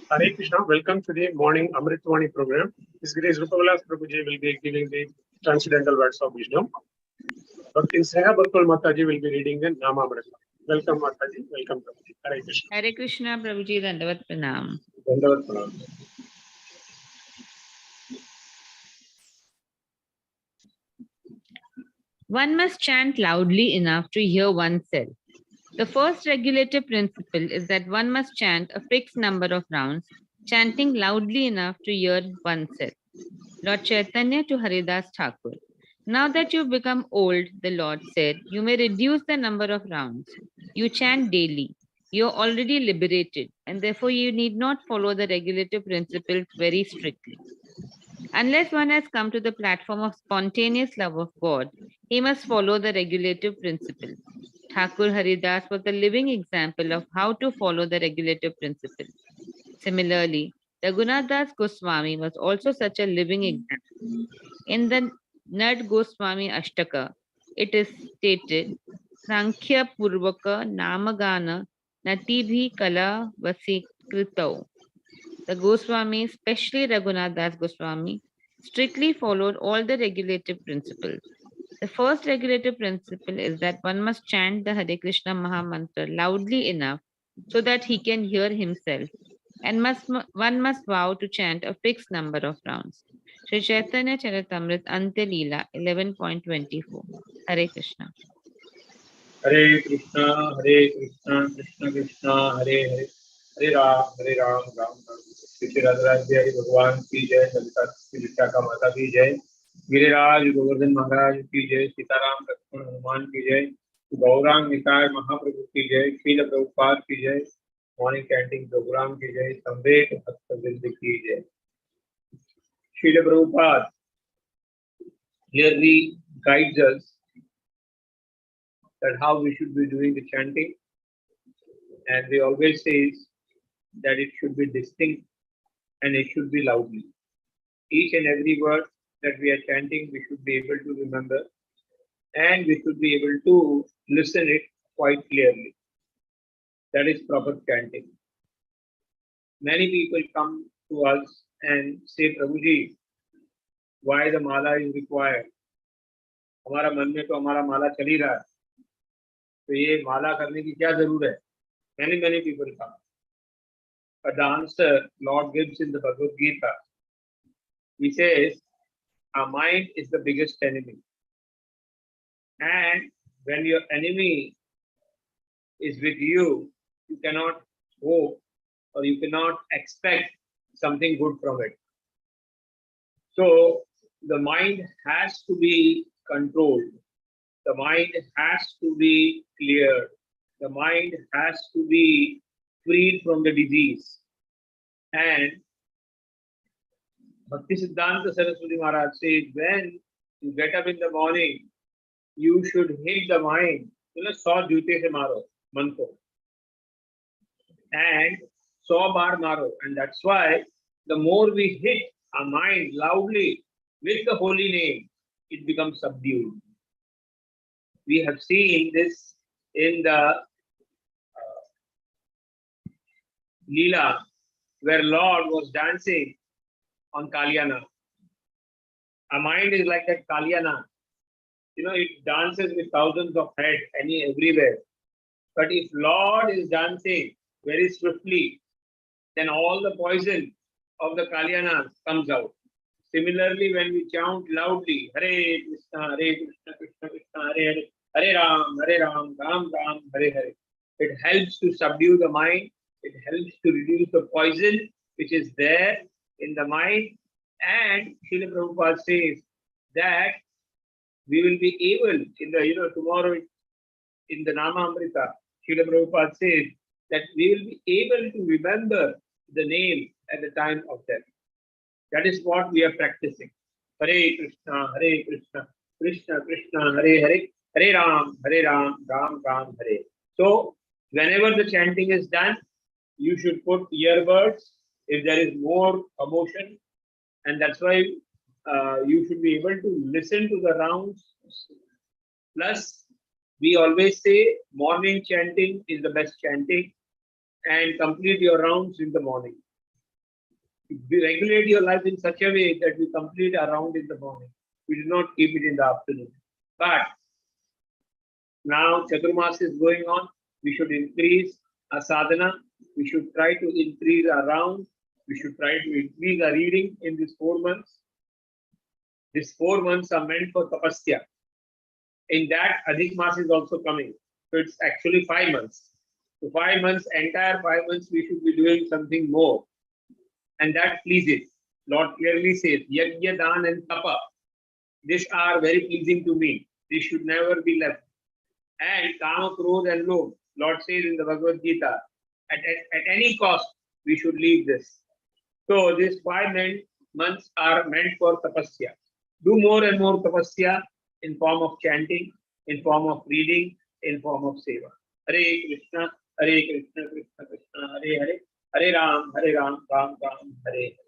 Hare Krishna, welcome to the morning Amrut Vani program. His Grace Rupavilas Prabhuji will be giving the transcendental words of wisdom. Bhakti Sneha Bhaktul Mataji will be reading the Nama Amrita. Welcome Mataji, welcome Prabhuji. Hare Krishna. Hare Krishna, Prabhuji, Dandavat Pranam. Dandavat Pranam. One must chant loudly enough to hear oneself. The first regulative principle is that one must chant a fixed number of rounds, chanting loudly enough to hear oneself. Lord Chaitanya to Haridas Thakur. Now that you've become old, the Lord said, you may reduce the number of rounds. You chant daily. You're already liberated, and therefore you need not follow the regulative principles very strictly. Unless one has come to the platform of spontaneous love of God, he must follow the regulative principles. Thakur Haridas was the living example of how to follow the regulative principles. Similarly, Raghunath Das Goswami was also such a living example. In the Nad Goswami Ashtaka, it is stated, Sankhya Purvaka Namagana Natibhi Kala Vasikritau. The Goswami, especially Raghunath Das Goswami, strictly followed all the regulative principles. The first regulative principle is that one must chant the Hare Krishna Maha Mantra loudly enough so that he can hear himself, and one must vow to chant a fixed number of rounds. Sri Chaitanya Charitamrit Ante Leela 11.24. Hare Krishna. Hare Krishna, Krishna Krishna, Hare Hare, Hare Ram, Ram Ram. Shri Radharaj Bihari Bhagwan की जय, ललिता श्री विशाखा माता की जय, गिरिराज गोवर्धन महाराज की जय, सीताराम लक्ष्मण हनुमान की जय, गौरांग निकाय महाप्रभु की जय, शील प्रभुपाद की जय, मॉर्निंग कैंटिंग प्रोग्राम की जय, संवेद हस्तबिंद की जय. शील Prabhupada clearly guides us that how we should be doing the chanting, and we always say that it should be distinct and it should be loudly. Each and every word that we are chanting, we should be able to remember, and we should be able to listen it quite clearly. That is proper chanting. Many people come to us and say, Prabhuji, why the mala is required? हमारा मन में तो हमारा माला चल ही रहा है, तो ये माला करने की क्या जरूरत है? Many people come. But the answer Lord gives in the Bhagavad Gita. He says, our mind is the biggest enemy. And when your enemy is with you, you cannot hope or you cannot expect something good from it. So the mind has to be controlled. The mind has to be cleared. The mind has to be freed from the disease. And Bhakti Siddhanta Saraswati Maharaj says, when you get up in the morning, you should hit the mind. 100 jute se maro, man ko. And 100 bar maro. And that's why the more we hit our mind loudly with the holy name, it becomes subdued. We have seen this in the Leela, where Lord was dancing on Kalyana. Our mind is like that Kalyana. It dances with thousands of heads, everywhere. But if Lord is dancing very swiftly, then all the poison of the Kalyana comes out. Similarly, when we chant loudly, Hare Krishna, Krishna Krishna, Hare Hare, Hare Ram, Ram Ram, Hare Hare. It helps to subdue the mind. It helps to reduce the poison which is there in the mind. And Srila Prabhupada says that we will be able, in the, tomorrow in the Nama Amrita, Srila Prabhupada says that we will be able to remember the name at the time of death. That is what we are practicing. Hare Krishna, Krishna Krishna, Hare Hare, Hare Ram, Ram Ram, Hare. So, whenever the chanting is done, you should put earbuds if there is more commotion, and that's why you should be able to listen to the rounds. Plus, we always say morning chanting is the best chanting, and complete your rounds in the morning. You regulate your life in such a way that we complete our round in the morning. We do not keep it in the afternoon. But now Chaturmas is going on. We should increase our sadhana. We should try to increase our round. We should try to increase our reading in these 4 months. These 4 months are meant for tapasya. In that, Adhik Mas is also coming. So it's actually 5 months. So 5 months, entire 5 months, we should be doing something more. And that pleases. Lord clearly says, Yajna, Dan and Tapa. These are very pleasing to me. These should never be left. And Kama, Krodha and Lobh. Lord says in the Bhagavad Gita, at any cost, we should leave this. So these 5 months are meant for tapasya. Do more and more tapasya in form of chanting, in form of reading, in form of seva. Hare Krishna, Krishna Krishna, Hare Hare, Hare Ram, Ram Ram, Hare Hare.